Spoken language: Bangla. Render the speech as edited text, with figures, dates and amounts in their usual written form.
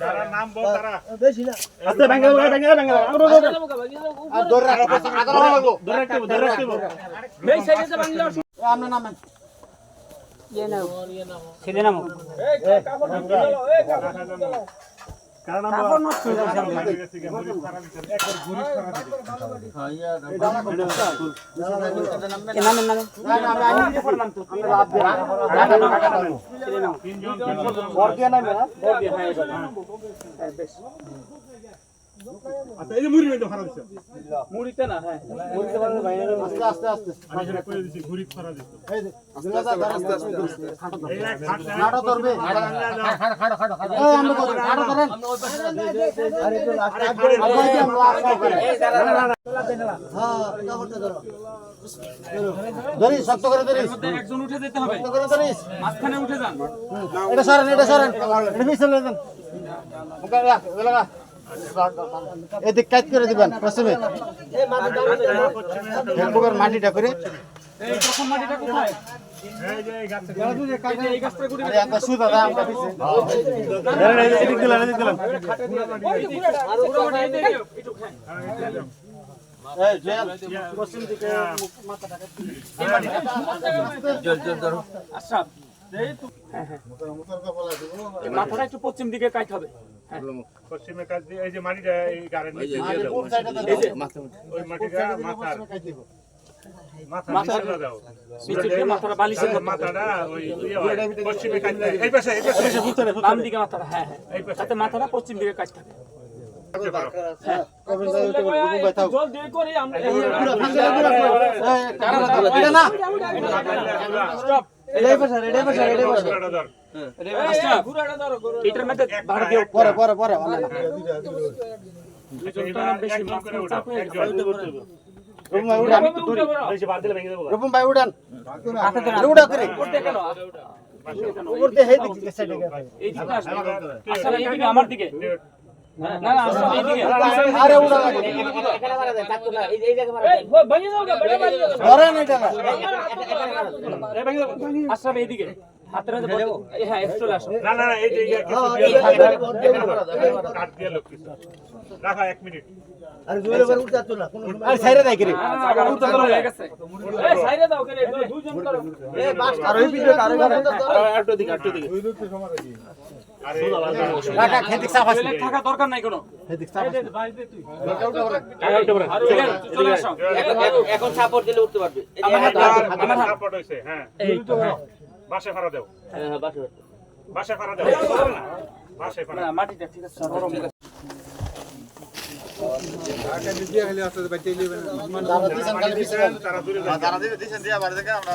তারা নাম বল তারা বেশি না আস্তে ভাঙা আর দৌড় রাখো দৌড় রাখো বেশ সাইডে ভাঙলো আমরা নামেন ये ना ছেলে নামো এই কাপড় ঢুকালো এই কাপড় ঢুকালো কারণ আমরা নষ্ট হয়ে যাচ্ছে একবার ঘুরি করা দিই কে নামেন নামে না না আমি নিজে করলাম তো আমরা লাভ দেব ছেলে নামো তিনজন বর দিয়ে নামে না বড় দিয়ে হ্যাঁ বেশ আচ্ছা এই যে মুড়ি মেয়ে ফারা দিছে মুড়িতে না হ্যাঁ মুড়িতে পারলে বাইরে আস্তে আস্তে আস্তে আমি যেটা কইরা দিছি ঘুরি ফারা দিছে এই যে আস্তে আস্তে এই এক খাট খাড়া ধরবে এই আমরা করি খাড়া ধরেন আরে তো লাস্ট হ্যাঁ কাপড়টা ধরো ধরিস শক্ত করে ধরিস একজন উঠে যেতে হবে শক্ত করে ধরিস মাঝখানে উঠে যান এটা সরেন এটা পিছনে দেন মুখে লাগা এদিক কাট করে দিবেন পশ্চিমে একবার মাটিটা করে এই প্রথম মাটিটা কোথায় এই যে এই গাছে এই গাছটা গুড়ি আরে একটা সুদা দাও আমরা পিছে এদিক দিলাম আর পুরো মাটি দিয়ে একটু খান এই জেল পশ্চিম দিকে মাথাটা এই মাটিটা জল ধরো আশরাফ এই তো এই মাথাটা একটু পশ্চিম দিকে কাট হবে পশ্চিমে কাজ দিয়ে এই যে মাটিটা এই গাড়ির নিচে দিয়ে দাও কোন সাইডে এই যে ওই মাটিটা মাথার মাথার দাও নিচে দিয়ে মাথাটা বালিশের মতো মাথাটা ওই পশ্চিমে কাজ দেয় এই পাশে বাম দিকে মাথাটা হ্যাঁ হ্যাঁ তাতে মাথাটা পশ্চিম দিকে কাট থাকে জল দিয়ে করে আমরা এটা না স্টপ এটাই পাশে আশরাফ এটার মধ্যে ভাড়া দিও পরে অন্য না বেশি মাছ চাপ হয়ে রূপম ভাই উড়ান গেছে উড়া করে করতে কেন উড়তে হেই দিকে সাইডে এই দিকে আসবে আসলে এই দিকে আমার দিকে না না আসলে এই দিকে আরে উড়া লাগে এই জায়গা মারা এই ভাঙি দাও বড় ভাঙি দাও ধরেন এটা না এই ভাঙি দাও আসলে এই দিকে হাতের মধ্যে হ্যাঁ চলে আসো না না এই যে কাট দিয়ে লোক রাখা 1 মিনিট আরে জোরে করে উঠতে তো না আরে সাইরে দেয় করে উঠতে তো হয়ে গেছে এই সাইরে দাও করে দুইজন করো এই বাস আর ওই পিঠে আর আরেকটু দিকে ওই দুটো সময় রাখি আরে কাটা খেদিক সাফ আছে থাকা দরকার নাই কোনো খেদিক সাফ আছে চলে আসো এখন সাপোর্ট দিলে উঠতে পারবে আমার সাপোর্ট হইছে হ্যাঁ এই তো বাসে ফাড়া দাও হ্যাঁ বাসে বাসে ফাড়া দাও বাসে ফাড়া না মাটিটা ঠিক আছে গরম যারা দিছেন খালি পিছনে তারা দূরে যারা দিছেন দিয়া বাড়ি থেকে আমরা